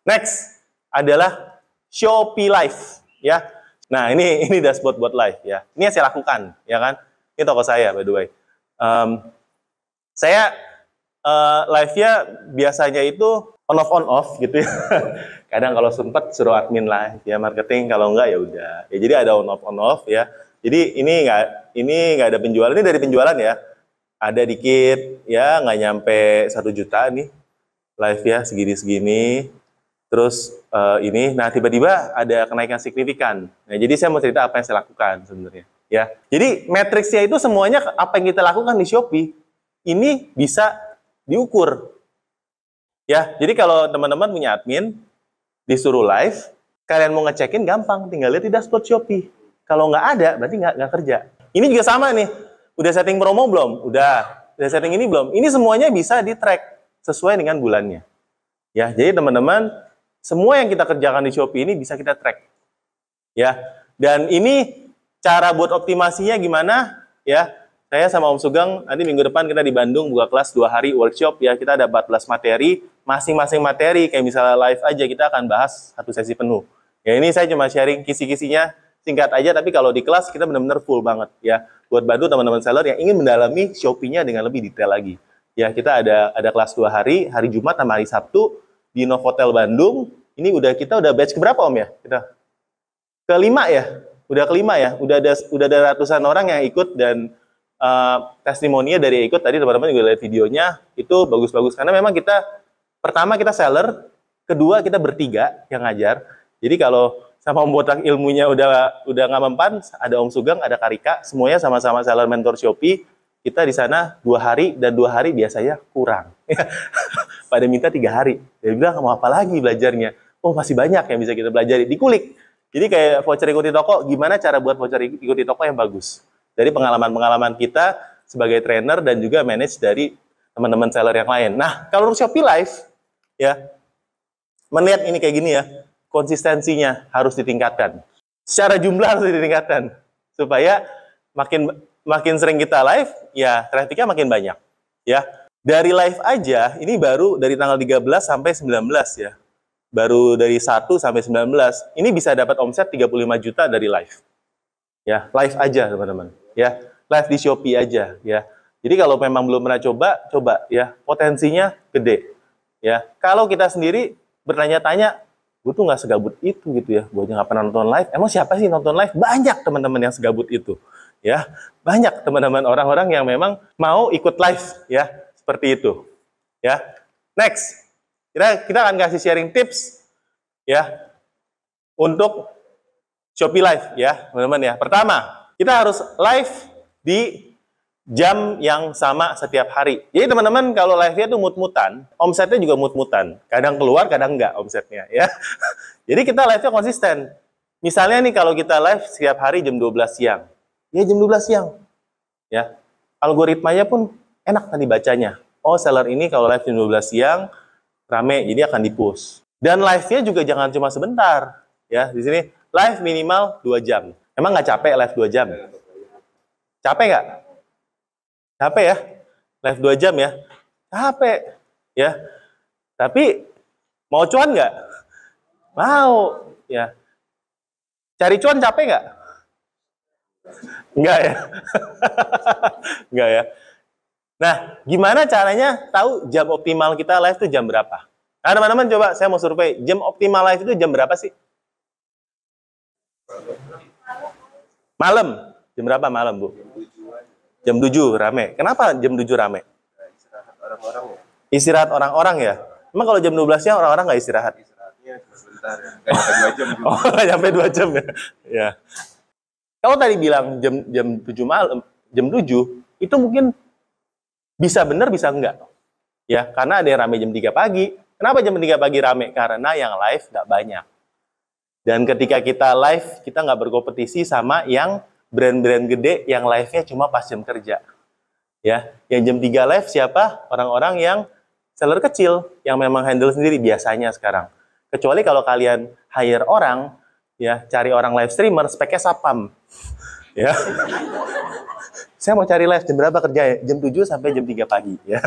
Next adalah Shopee Live, ya. Nah, ini dashboard buat live, ya. Ini yang saya lakukan, ya kan? Ini toko saya, by the way. Saya live-nya biasanya itu on off gitu ya. Kadang kalau sempat suruh admin live, ya marketing. Kalau enggak ya udah. Ya, jadi ada on off, ya. Jadi ini nggak ada penjualan. Ini dari penjualan ya. Ada dikit, ya nggak nyampe 1 juta nih live ya, segini. Terus ini, nah tiba-tiba ada kenaikan signifikan. Nah, jadi saya mau cerita apa yang saya lakukan sebenarnya. Ya, jadi matriksnya itu semuanya apa yang kita lakukan di Shopee ini bisa diukur. Ya, jadi kalau teman-teman punya admin disuruh live, kalian mau ngecekin gampang, tinggal lihat di dashboard Shopee. Kalau nggak ada, berarti nggak kerja. Ini juga sama nih. Udah setting promo belum? Udah setting ini belum? Ini semuanya bisa di-track sesuai dengan bulannya. Ya, jadi teman-teman, semua yang kita kerjakan di Shopee ini bisa kita track. Ya. Dan ini cara buat optimasinya gimana? Ya. Saya sama Om Sugeng nanti minggu depan kita di Bandung buka kelas 2 hari workshop ya. Kita ada 14 materi, masing-masing materi kayak misalnya live aja kita akan bahas 1 sesi penuh. Ya, ini saya cuma sharing kisi-kisinya singkat aja, tapi kalau di kelas kita benar-benar full banget ya. Buat bantu teman-teman seller yang ingin mendalami Shopee-nya dengan lebih detail lagi. Ya, kita ada kelas 2 hari, hari Jumat sama hari Sabtu di Novotel Bandung. Ini kita udah batch keberapa Om ya? Kita kelima ya? Udah kelima ya? Udah ada ratusan orang yang ikut dan testimoninya dari yang ikut tadi teman-teman juga lihat videonya itu bagus-bagus karena memang pertama kita seller, kedua kita bertiga yang ngajar. Jadi kalau sama Om Botak ilmunya udah nggak mempan, ada Om Sugeng, ada Karika, semuanya sama-sama seller mentor Shopee. Kita di sana 2 hari dan 2 hari biasanya kurang. Pada minta 3 hari. Dia bilang, mau apa lagi belajarnya? Oh, masih banyak yang bisa kita pelajari. Dikulik. Jadi kayak voucher ikuti toko, gimana cara buat voucher ikuti toko yang bagus? Dari pengalaman-pengalaman kita sebagai trainer dan juga manage dari teman-teman seller yang lain. Nah, kalau Shopee Live, ya, melihat ini kayak gini ya, konsistensinya harus ditingkatkan. Secara jumlah harus ditingkatkan. Supaya makin sering kita live, ya trafficnya makin banyak. Ya, dari live aja, ini baru dari tanggal 13 sampai 19 ya. Baru dari 1 sampai 19, ini bisa dapat omset 35 juta dari live. Ya, live aja teman-teman. Ya, live di Shopee aja ya. Jadi kalau memang belum pernah coba ya, potensinya gede. Ya, kalau kita sendiri bertanya-tanya, gue tuh nggak segabut itu gitu ya, gue aja nggak pernah nonton live. Emang siapa sih nonton live? Banyak teman-teman yang segabut itu. Ya, banyak teman-teman orang-orang yang memang mau ikut live ya, seperti itu. Ya, next, kita akan kasih sharing tips ya untuk Shopee Live ya, teman-teman ya. Pertama, kita harus live di jam yang sama setiap hari. Jadi teman-teman kalau live-nya tuh mut-mutan, omsetnya juga mut-mutan. Kadang keluar, kadang enggak omsetnya ya. Jadi kita live-nya konsisten. Misalnya nih kalau kita live setiap hari jam 12 siang. Ya jam 12 siang. Ya. Algoritmanya pun enak tadi bacanya. Oh, seller ini kalau live jam 12 siang rame, jadi akan di-push. Dan live-nya juga jangan cuma sebentar. Ya, di sini live minimal 2 jam. Emang nggak capek live 2 jam? Capek nggak? Capek ya? Live 2 jam ya? Capek. Ya. Tapi mau cuan nggak? Mau. Ya. Cari cuan capek nggak? Enggak ya? Enggak ya? Nah, gimana caranya tahu jam optimal kita live itu jam berapa? Nah, teman-teman coba saya mau survei, jam optimal live itu jam berapa sih? Malam. Jam berapa malam, Bu? Jam 7 rame. Kenapa jam 7 rame? Istirahat orang-orang ya? Emang kalau jam 12-nya orang-orang nggak istirahat? Istirahatnya sebentar ya. Nggak sampai 2 jam juga. Oh, nggak sampai 2 jam ya? Ya. Kalau tadi bilang jam 7 malam, jam 7, itu mungkin bisa benar, bisa enggak. Ya, karena ada yang rame jam 3 pagi. Kenapa jam 3 pagi rame? Karena yang live nggak banyak. Dan ketika kita live, kita nggak berkompetisi sama yang brand-brand gede yang live-nya cuma pas jam kerja. Ya, yang jam 3 live siapa? Orang-orang yang seller kecil, yang memang handle sendiri biasanya sekarang. Kecuali kalau kalian hire orang, ya cari orang live streamer, speknya sapam. Ya. Saya mau cari live jam berapa kerja ya? Jam 7 sampai jam 3 pagi ya.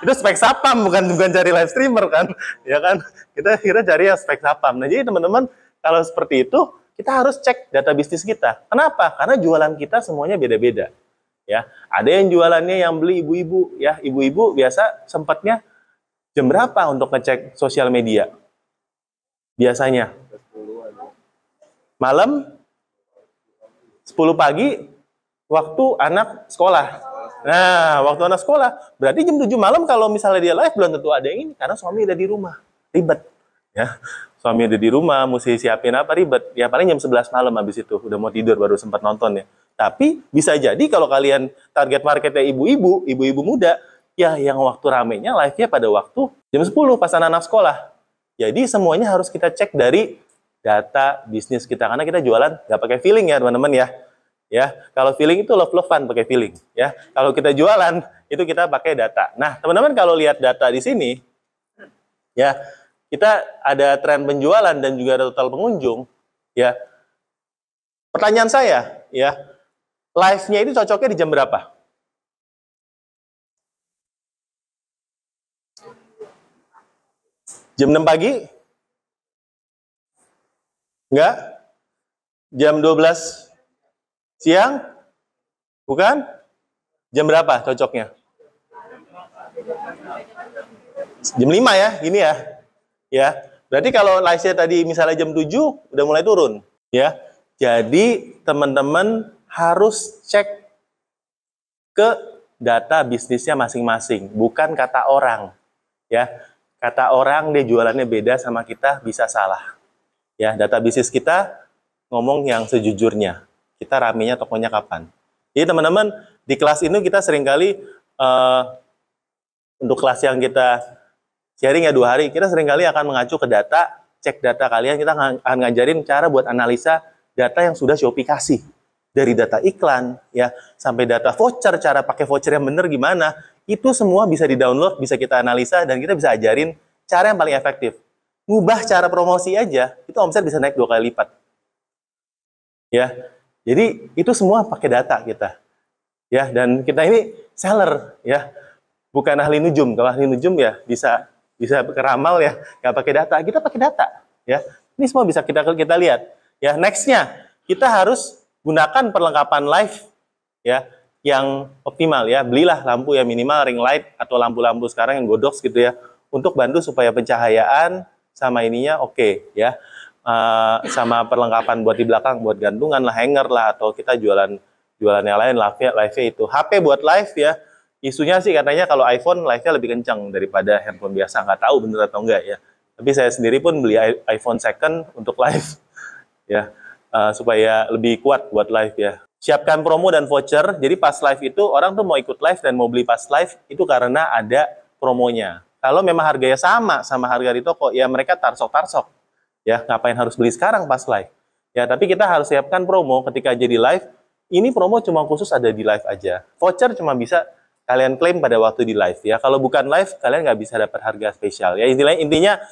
Itu spek sapam, bukan cari live streamer kan. Ya kan? Kita cari yang spek sapam. Nah, jadi teman-teman kalau seperti itu kita harus cek data bisnis kita. Kenapa? Karena jualan kita semuanya beda-beda. Ya, ada yang jualannya yang beli ibu-ibu ya. Ibu-ibu biasa sempatnya jam berapa untuk ngecek sosial media? Biasanya malam 10 pagi waktu anak sekolah. Nah, waktu anak sekolah berarti jam 7 malam kalau misalnya dia live belum tentu ada yang ini karena suami udah di rumah. Ribet. Ya. Suami udah di rumah, mesti siapin apa ribet. Ya paling jam 11 malam habis itu udah mau tidur baru sempat nonton ya. Tapi bisa jadi kalau kalian target marketnya ibu-ibu, ibu-ibu muda, ya yang waktu ramenya live-nya pada waktu jam 10 pas anak-anak sekolah. Jadi semuanya harus kita cek dari data bisnis kita karena kita jualan nggak pakai feeling ya teman-teman ya. Ya, kalau feeling itu love-lovean pakai feeling ya. Kalau kita jualan itu kita pakai data. Nah, teman-teman kalau lihat data di sini ya, kita ada tren penjualan dan juga ada total pengunjung ya. Pertanyaan saya ya, live-nya itu cocoknya di jam berapa? Jam 6 pagi? Enggak? Jam 12 siang? Bukan? Jam berapa cocoknya? Jam 5 ya, gini ya. Ya. Berarti kalau live-nya tadi misalnya jam 7 udah mulai turun, ya. Jadi teman-teman harus cek ke data bisnisnya masing-masing, bukan kata orang. Ya. Kata orang dia jualannya beda sama kita bisa salah. Ya, data bisnis kita ngomong yang sejujurnya. Kita ramenya tokonya kapan. Jadi teman-teman, di kelas ini kita seringkali, untuk kelas yang kita sharing ya 2 hari, kita seringkali akan mengacu ke data, cek data kalian, kita akan ngajarin cara buat analisa data yang sudah Shopee kasih. Dari data iklan, ya sampai data voucher, cara pakai voucher yang benar gimana, itu semua bisa di-download, bisa kita analisa, dan kita bisa ajarin cara yang paling efektif. Ngubah cara promosi aja, itu omset bisa naik 2 kali lipat. Ya, jadi itu semua pakai data kita, ya. Dan kita ini seller, ya, bukan ahli nujum. Kalau ahli nujum ya bisa keramal ya, nggak pakai data. Kita pakai data, ya. Ini semua bisa kita lihat. Ya, nextnya kita harus gunakan perlengkapan live, ya, yang optimal ya. Belilah lampu yang minimal ring light atau lampu-lampu sekarang yang godox gitu ya, untuk bantu supaya pencahayaan sama ininya oke, ya. Sama perlengkapan buat di belakang, buat gantungan lah, hanger lah, atau kita jualan yang lain, live-nya itu. HP buat live ya, isunya sih katanya kalau iPhone live-nya lebih kencang daripada handphone biasa, nggak tahu bener atau enggak ya. Tapi saya sendiri pun beli iPhone second untuk live, ya, supaya lebih kuat buat live ya. Siapkan promo dan voucher, jadi pas live itu orang tuh mau ikut live dan mau beli pas live itu karena ada promonya. Kalau memang harganya sama harga di toko, ya mereka tarsok-tarsok. Ya, ngapain harus beli sekarang pas live? Ya, tapi kita harus siapkan promo ketika jadi live. Ini promo cuma khusus ada di live aja. Voucher cuma bisa kalian klaim pada waktu di live ya. Kalau bukan live, kalian nggak bisa dapat harga spesial. Ya, intinya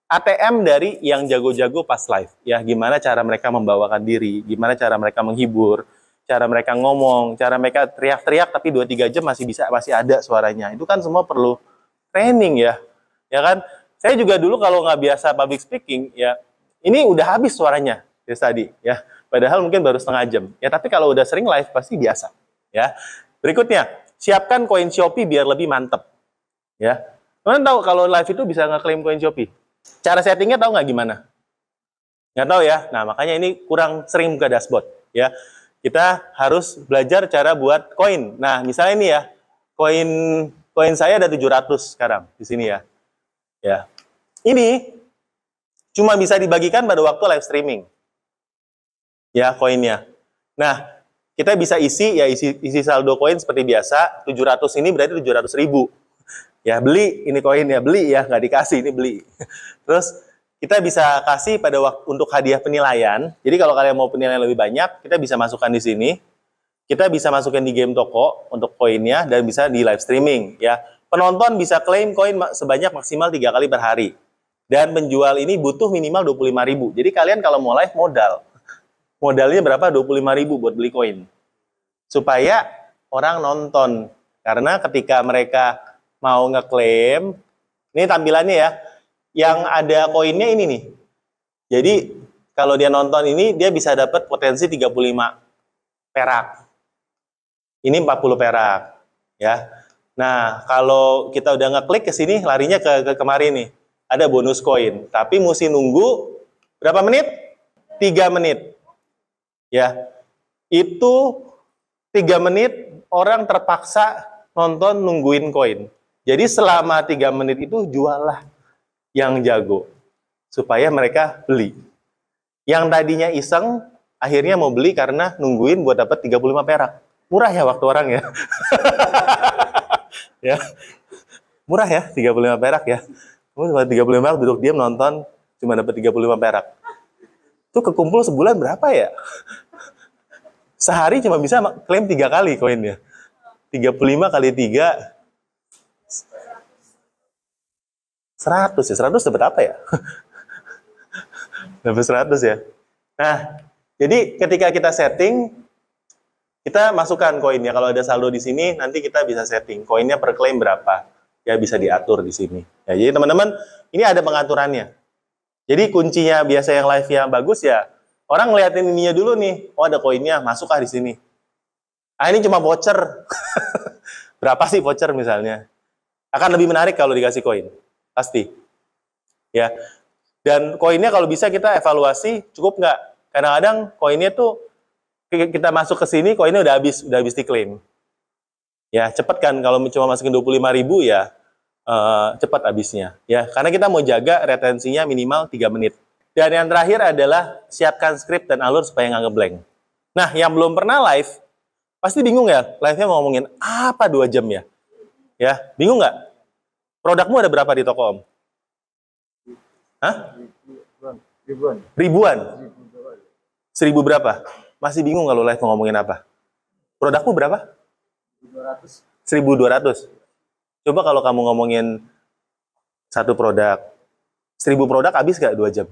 ATM dari yang jago-jago pas live. Ya, gimana cara mereka membawakan diri, gimana cara mereka menghibur, cara mereka ngomong, cara mereka teriak-teriak tapi 2-3 jam masih ada suaranya. Itu kan semua perlu training ya. Ya kan? Saya juga dulu kalau nggak biasa public speaking, ya ini udah habis suaranya dari tadi, ya. Padahal mungkin baru setengah jam. Ya, tapi kalau udah sering live pasti biasa, ya. Berikutnya, siapkan koin Shopee biar lebih mantep, ya. Kalian tahu kalau live itu bisa ngeklaim koin Shopee? Cara settingnya tahu nggak gimana? Nggak tahu ya. Nah, makanya ini kurang sering buka dashboard, ya. Kita harus belajar cara buat koin. Nah, misalnya ini ya, koin saya ada 700 sekarang di sini ya. Ya, ini cuma bisa dibagikan pada waktu live streaming. Ya, koinnya. Nah, kita bisa isi saldo koin seperti biasa. 700 ini berarti 700.000. Ya, beli ini koinnya, beli ya, nggak dikasih, ini beli. Terus kita bisa kasih pada waktu untuk hadiah penilaian. Jadi kalau kalian mau penilaian lebih banyak, kita bisa masukkan di sini. Kita bisa masukkan di game toko untuk koinnya dan bisa di live streaming ya. Penonton bisa klaim koin sebanyak maksimal 3 kali per hari. Dan penjual ini butuh minimal 25.000. Jadi kalian kalau mau live modalnya berapa? 25.000 buat beli koin. Supaya orang nonton. Karena ketika mereka mau ngeklaim, ini tampilannya ya, yang ada koinnya ini nih. Jadi kalau dia nonton ini, dia bisa dapat potensi 35 perak. Ini 40 perak, ya. Nah, kalau kita udah ngeklik ke sini, larinya ke kemarin nih. Ada bonus koin, tapi mesti nunggu berapa menit? 3 menit. Ya. Itu 3 menit orang terpaksa nonton nungguin koin. Jadi selama 3 menit itu jualah yang jago supaya mereka beli. Yang tadinya iseng akhirnya mau beli karena nungguin buat dapat 35 perak. Murah ya waktu orang ya. Ya. Murah ya 35 perak ya. Kamu cuma 35 perak duduk diam nonton cuma dapat 35 perak. Itu kekumpul sebulan berapa ya? Sehari cuma bisa klaim 3 kali koinnya. 35 kali 3 100 ya. 100 dapat apa ya? Dapat 100 ya. Nah, jadi ketika kita setting, kita masukkan koinnya. Kalau ada saldo di sini, nanti kita bisa setting koinnya per klaim berapa. Ya bisa diatur di sini. Ya, jadi teman-teman, ini ada pengaturannya. Jadi kuncinya biasa yang live-nya bagus ya, orang ngeliatin ininya dulu nih. Oh, ada koinnya, masukkah di sini? Ah, ini cuma voucher. Berapa sih voucher misalnya? Akan lebih menarik kalau dikasih koin. Pasti. Ya. Dan koinnya kalau bisa kita evaluasi, cukup nggak? Kadang-kadang koinnya tuh kita masuk ke sini, koinnya udah habis diklaim. Ya, cepet kan kalau cuma masukin 25.000 ya cepat habisnya. Ya, karena kita mau jaga retensinya minimal 3 menit. Dan yang terakhir adalah siapkan skrip dan alur supaya nggak ngeblank. Nah, yang belum pernah live, pasti bingung ya, live-nya mau ngomongin apa 2 jam ya? Ya, bingung nggak? Produkmu ada berapa di toko Om? Hah? Ribuan? 1000 berapa? Masih bingung kalau live mau ngomongin apa? Produkmu berapa? 1.200. Coba kalau kamu ngomongin satu produk, 1000 produk habis nggak 2 jam?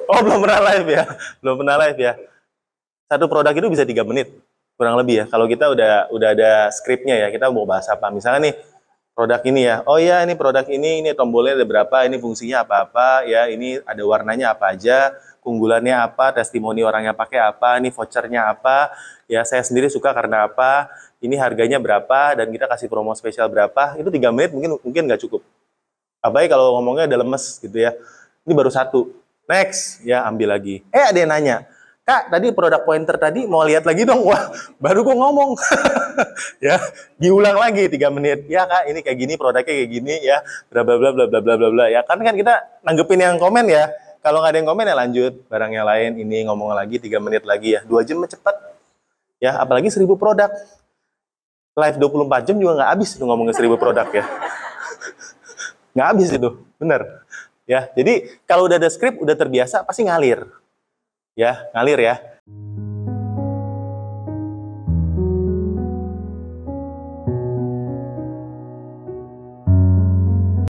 Oh, belum pernah live ya? Belum pernah live ya? Satu produk itu bisa 3 menit, kurang lebih ya. Kalau kita udah ada skripnya ya, kita mau bahas apa. Misalnya nih, produk ini ya, oh ya ini produk ini tombolnya ada berapa, ini fungsinya apa-apa, ya ini ada warnanya apa aja, keunggulannya apa, testimoni orangnya pakai apa, ini vouchernya apa, ya saya sendiri suka karena apa, ini harganya berapa, dan kita kasih promo spesial berapa, itu 3 menit mungkin nggak cukup. Apalagi kalau ngomongnya ada lemes gitu ya, ini baru 1, next, ya ambil lagi. Ada yang nanya, Kak, tadi produk pointer tadi mau lihat lagi dong. Wah, baru gue ngomong. Ya, diulang lagi 3 menit. Ya, Kak, ini kayak gini, produknya kayak gini ya. Bla bla bla bla bla bla bla bla. Ya, kan kita nanggepin yang komen ya. Kalau nggak ada yang komen ya lanjut. Barang yang lain ini ngomong lagi 3 menit lagi ya. 2 jam cepat. Ya, apalagi 1000 produk. Live 24 jam juga nggak habis itu ngomongin 1000 produk ya. Nggak habis itu, bener. Ya, jadi kalau udah ada skrip, udah terbiasa, pasti ngalir. Ya, ngalir ya.